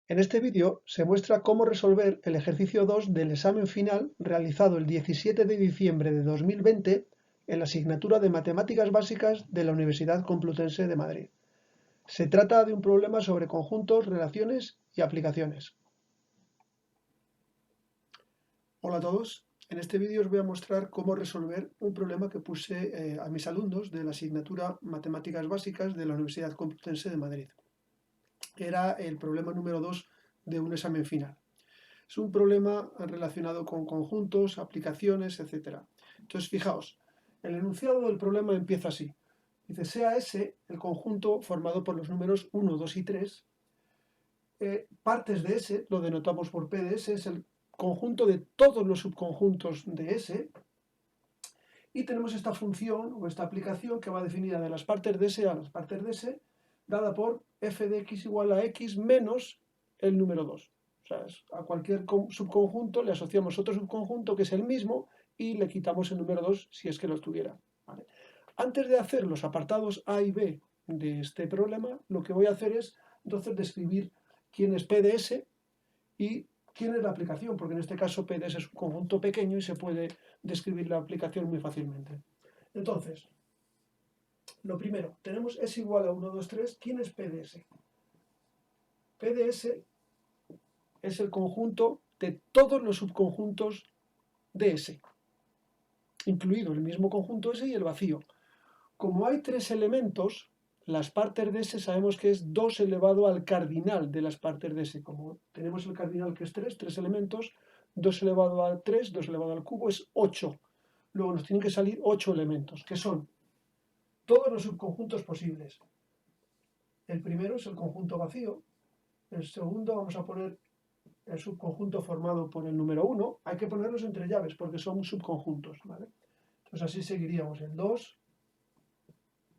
En este vídeo se muestra cómo resolver el ejercicio 2 del examen final realizado el 17 de diciembre de 2020 en la asignatura de Matemáticas Básicas de la Universidad Complutense de Madrid. Se trata de un problema sobre conjuntos, relaciones y aplicaciones. Hola a todos, en este vídeo os voy a mostrar cómo resolver un problema que puse a mis alumnos de la asignatura Matemáticas Básicas de la Universidad Complutense de Madrid. Era el problema número 2 de un examen final. Es un problema relacionado con conjuntos, aplicaciones, etc. Entonces, fijaos, el enunciado del problema empieza así. Dice, sea S el conjunto formado por los números 1, 2 y 3. Partes de S, lo denotamos por P de S, es el conjunto de todos los subconjuntos de S. Y tenemos esta función o esta aplicación que va definida de las partes de S a las partes de S, dada por f de x igual a x menos el número 2. O sea, a cualquier subconjunto le asociamos otro subconjunto que es el mismo y le quitamos el número 2 si es que lo tuviera. ¿Vale? Antes de hacer los apartados A y B de este problema, lo que voy a hacer es entonces describir quién es P de S y quién es la aplicación, porque en este caso P de S es un conjunto pequeño y se puede describir la aplicación muy fácilmente. Entonces, lo primero, tenemos S igual a 1, 2, 3. ¿Quién es P de S? P de S es el conjunto de todos los subconjuntos de S, incluido el mismo conjunto S y el vacío. Como hay tres elementos, las partes de S sabemos que es 2 elevado al cardinal de las partes de S. Como tenemos el cardinal que es 3, 3 elementos, 2 elevado a 3, 2 elevado al cubo es 8. Luego nos tienen que salir 8 elementos, que son todos los subconjuntos posibles. El primero es el conjunto vacío. El segundo vamos a poner el subconjunto formado por el número 1. Hay que ponerlos entre llaves porque son subconjuntos, ¿vale? Entonces así seguiríamos el 2,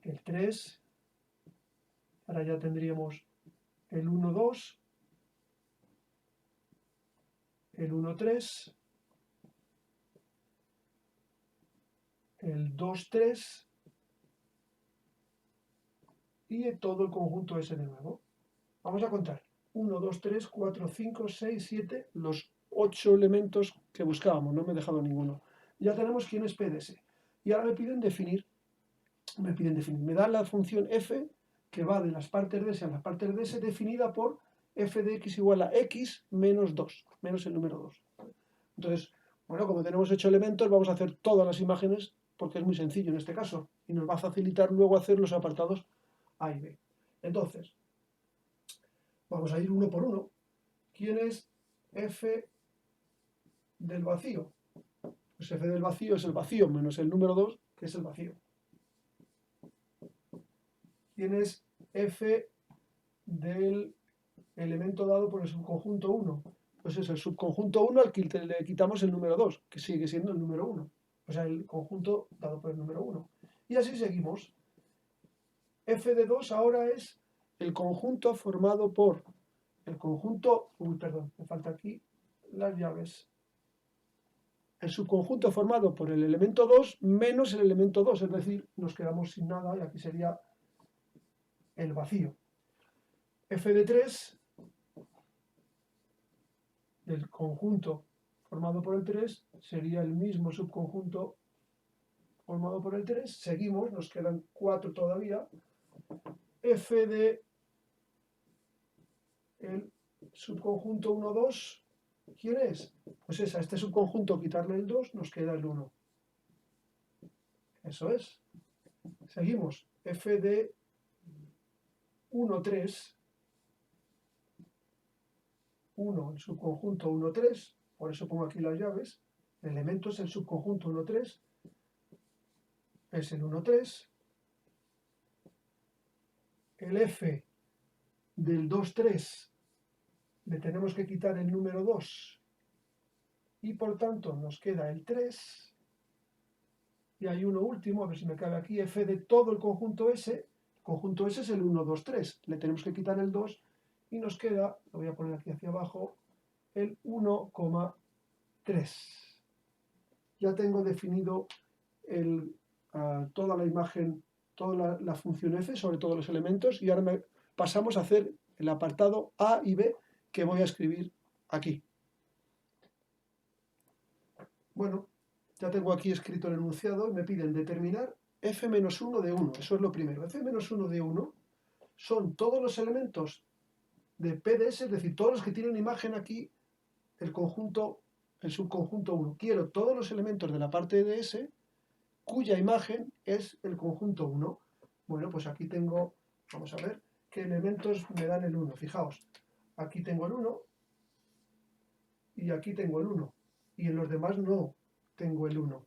el 3. Ahora ya tendríamos el 1, 2, el 1, 3, el 2, 3 y todo el conjunto S de nuevo. Vamos a contar. 1, 2, 3, 4, 5, 6, 7, los 8 elementos que buscábamos, no me he dejado ninguno. Ya tenemos quién es P de S. Y ahora me piden definir, me dan la función f que va de las partes de S a las partes de S definida por f de x igual a x menos 2, menos el número 2. Entonces, bueno, como tenemos 8 elementos, vamos a hacer todas las imágenes porque es muy sencillo en este caso y nos va a facilitar luego hacer los apartados A y B. Entonces, vamos a ir uno por uno. ¿Quién es f del vacío? Pues f del vacío es el vacío menos el número 2, que es el vacío. ¿Quién es f del elemento dado por el subconjunto 1? Pues es el subconjunto 1 al que le quitamos el número 2, que sigue siendo el número 1. O sea, el conjunto dado por el número 1. Y así seguimos. F de 2 ahora es el conjunto formado por el conjunto... Uy, perdón, me falta aquí las llaves. El subconjunto formado por el elemento 2 menos el elemento 2, es decir, nos quedamos sin nada y aquí sería el vacío. F de 3 del conjunto formado por el 3 sería el mismo subconjunto formado por el 3. Seguimos, nos quedan 4 todavía. F de el subconjunto 1, 2, ¿quién es? Pues es a este subconjunto quitarle el 2, nos queda el 1. Eso es. Seguimos. F de 1, 3. 1, el subconjunto 1, 3. Por eso pongo aquí las llaves. El elemento es el subconjunto 1, 3. Es el 1, 3. El F del 2, 3 le tenemos que quitar el número 2 y por tanto nos queda el 3. Y hay uno último, a ver si me cabe aquí, f de todo el conjunto S. El conjunto S es el 1, 2, 3. Le tenemos que quitar el 2 y nos queda, lo voy a poner aquí hacia abajo, el 1,3. Ya tengo definido toda la imagen, toda la función f sobre todos los elementos y ahora pasamos a hacer el apartado A y B, que voy a escribir aquí. Bueno, ya tengo aquí escrito el enunciado y me piden determinar f-1 de 1. Eso es lo primero. f-1 de 1 son todos los elementos de PDS, es decir, todos los que tienen imagen aquí, el conjunto, el subconjunto 1. Quiero todos los elementos de la parte de S cuya imagen es el conjunto 1. Bueno, pues aquí tengo, vamos a ver, qué elementos me dan el 1. Fijaos, aquí tengo el 1 y aquí tengo el 1. Y en los demás no tengo el 1.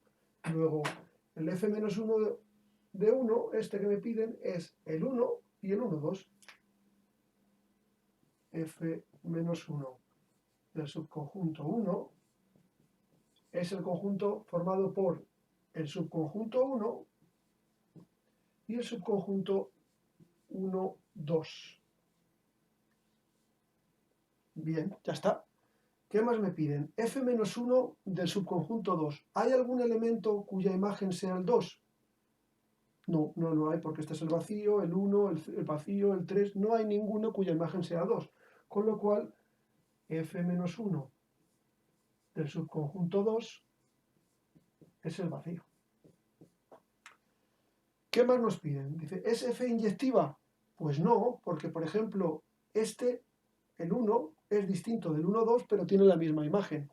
Luego, el f-1 de 1, este que me piden, es el 1 y el 1, 2. f-1 del subconjunto 1 es el conjunto formado por el subconjunto 1 y el subconjunto 1, 2. Bien, ya está. ¿Qué más me piden? f-1 del subconjunto 2. ¿Hay algún elemento cuya imagen sea el 2? No, no hay, porque este es el vacío, el 1, el vacío, el 3. No hay ninguno cuya imagen sea 2. Con lo cual, f-1 del subconjunto 2 es el vacío. ¿Qué más nos piden? Dice, ¿es f inyectiva? Pues no, porque por ejemplo, el 1, es distinto del 1, 2, pero tiene la misma imagen.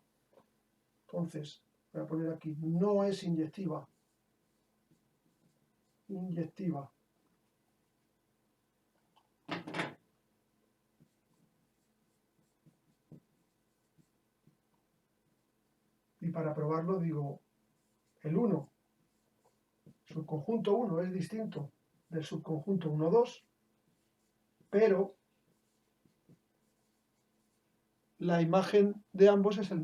Entonces, voy a poner aquí, no es inyectiva. Inyectiva. Y para probarlo digo, el 1, subconjunto 1 es distinto del subconjunto 1, 2, pero la imagen de ambos es la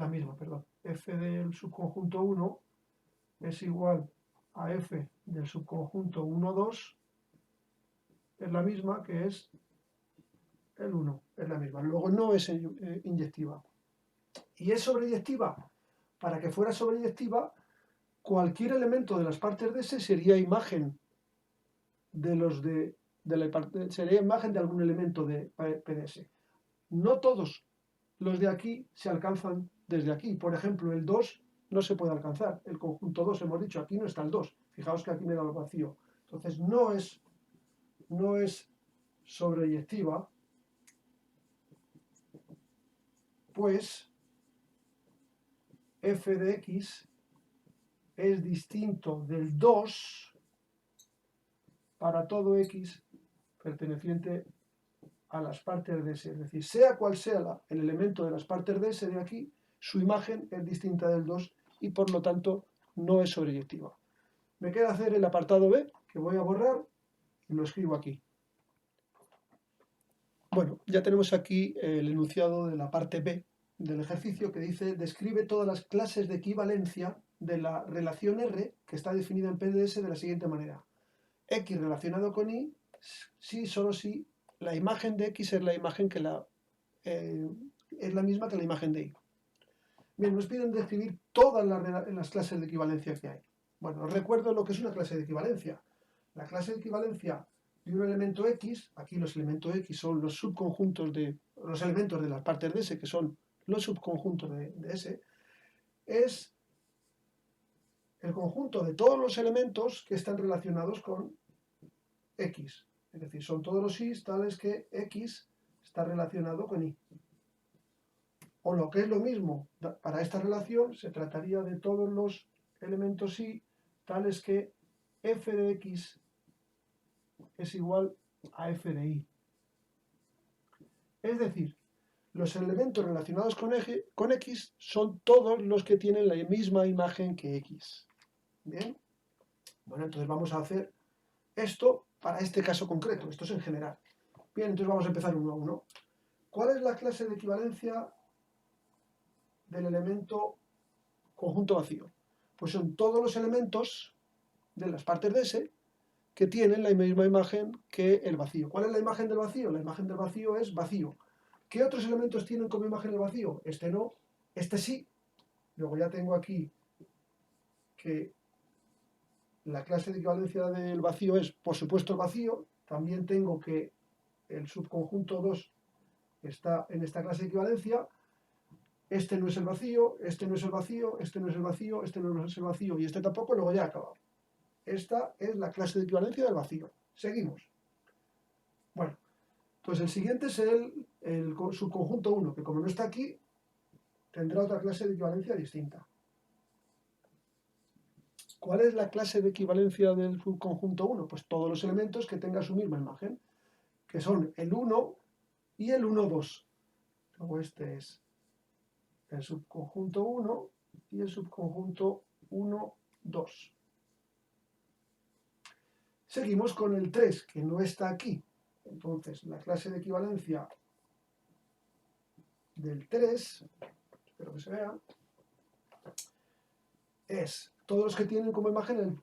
misma, perdón. F del subconjunto 1 es igual a F del subconjunto 1, 2, es la misma, que es el 1, es la misma. Luego no es inyectiva. ¿Y es sobreyectiva? Para que fuera sobreyectiva, cualquier elemento de las partes de S sería imagen sería imagen de algún elemento de PDS. No todos los de aquí se alcanzan desde aquí. Por ejemplo, el 2 no se puede alcanzar. El conjunto 2, hemos dicho, aquí no está el 2. Fijaos que aquí me da el vacío. Entonces no es sobreyectiva, pues f de x es distinto del 2 para todo x perteneciente a las partes de S. Es decir, sea cual sea el elemento de las partes de S de aquí, su imagen es distinta del 2 y por lo tanto no es sobreyectiva. Me queda hacer el apartado B, que voy a borrar y lo escribo aquí. Bueno, ya tenemos aquí el enunciado de la parte B del ejercicio que dice: describe todas las clases de equivalencia de la relación R que está definida en PDS de la siguiente manera. X relacionado con Y, si, solo si la imagen de X es la imagen que es la misma que la imagen de Y. Bien, nos piden describir todas las clases de equivalencia que hay. Bueno, os recuerdo lo que es una clase de equivalencia. La clase de equivalencia de un elemento X, aquí los elementos X son los subconjuntos los elementos de las partes de S, que son los subconjuntos de S, es el conjunto de todos los elementos que están relacionados con X. Es decir, son todos los Y tales que X está relacionado con Y. O lo que es lo mismo, para esta relación se trataría de todos los elementos Y tales que f de X es igual a f de Y. Es decir, los elementos relacionados con X son todos los que tienen la misma imagen que X. ¿Bien? Bueno, entonces vamos a hacer esto para este caso concreto. Esto es en general. Bien, entonces vamos a empezar uno a uno. ¿Cuál es la clase de equivalencia del elemento conjunto vacío? Pues son todos los elementos de las partes de S que tienen la misma imagen que el vacío. ¿Cuál es la imagen del vacío? La imagen del vacío es vacío. ¿Qué otros elementos tienen como imagen el vacío? Este no, este sí. Luego ya tengo aquí que la clase de equivalencia del vacío es, por supuesto, el vacío. También tengo que el subconjunto 2 está en esta clase de equivalencia, este no es el vacío, este no es el vacío, este no es el vacío, este no es el vacío y este tampoco, luego ya ha acabado. Esta es la clase de equivalencia del vacío. Seguimos. Bueno, pues el siguiente es el subconjunto 1, que como no está aquí, tendrá otra clase de equivalencia distinta. ¿Cuál es la clase de equivalencia del subconjunto 1? Pues todos los elementos que tengan su misma imagen, que son el 1 y el 1, 2. Luego este es el subconjunto 1 y el subconjunto 1, 2. Seguimos con el 3, que no está aquí. Entonces, la clase de equivalencia del 3, espero que se vea, es todos los que tienen como imagen el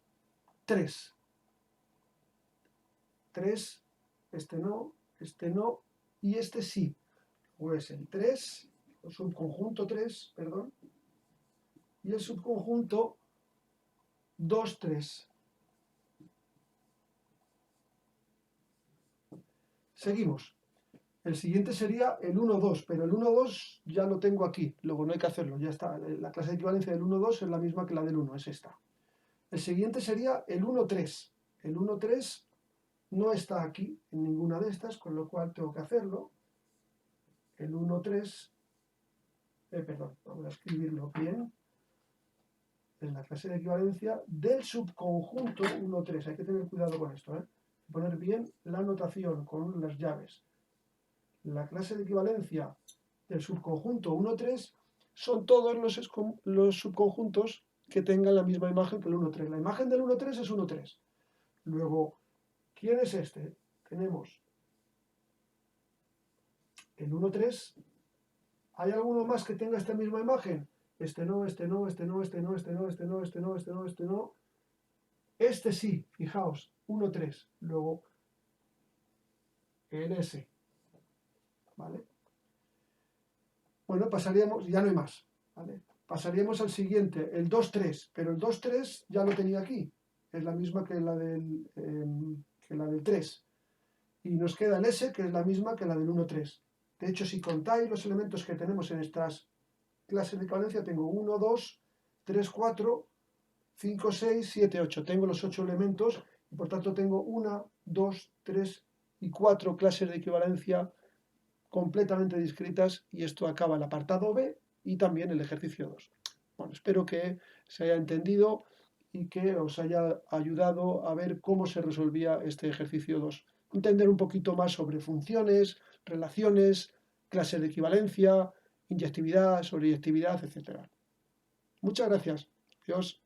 3. 3, este no, y este sí. Pues el 3, el subconjunto 3, perdón, y el subconjunto 2, 3. Seguimos. El siguiente sería el 1, 2, pero el 1, 2 ya lo tengo aquí, luego no hay que hacerlo, ya está. La clase de equivalencia del 1, 2 es la misma que la del 1, es esta. El siguiente sería el 1, 3. El 1, 3 no está aquí en ninguna de estas, con lo cual tengo que hacerlo. El 1, 3, perdón, vamos a escribirlo bien. En la clase de equivalencia del subconjunto 1, 3. Hay que tener cuidado con esto, poner bien la notación con las llaves. La clase de equivalencia del subconjunto 1, 3 son todos los subconjuntos que tengan la misma imagen que el 1, 3. La imagen del 1, 3 es 1, 3. Luego, ¿quién es este? Tenemos el 1, 3. ¿Hay alguno más que tenga esta misma imagen? Este no, este no, este no, este no, este no, este no, este no, este no, este no. Este sí, fijaos, 1, 3. Luego, el S. ¿Vale? Bueno, pasaríamos, ya no hay más. ¿Vale? Pasaríamos al siguiente, el 2, 3. Pero el 2, 3 ya lo tenía aquí. Es la misma que la del 3. Y nos queda el S, que es la misma que la del 1, 3. De hecho, si contáis los elementos que tenemos en estas clases de equivalencia, tengo 1, 2, 3, 4, 5, 6, 7, 8. Tengo los 8 elementos y por tanto tengo 1, 2, 3 y 4 clases de equivalencia completamente discretas y esto acaba el apartado B y también el ejercicio 2. Bueno, espero que se haya entendido y que os haya ayudado a ver cómo se resolvía este ejercicio 2. Entender un poquito más sobre funciones, relaciones, clases de equivalencia, inyectividad, sobreyectividad, etc. Muchas gracias. Adiós.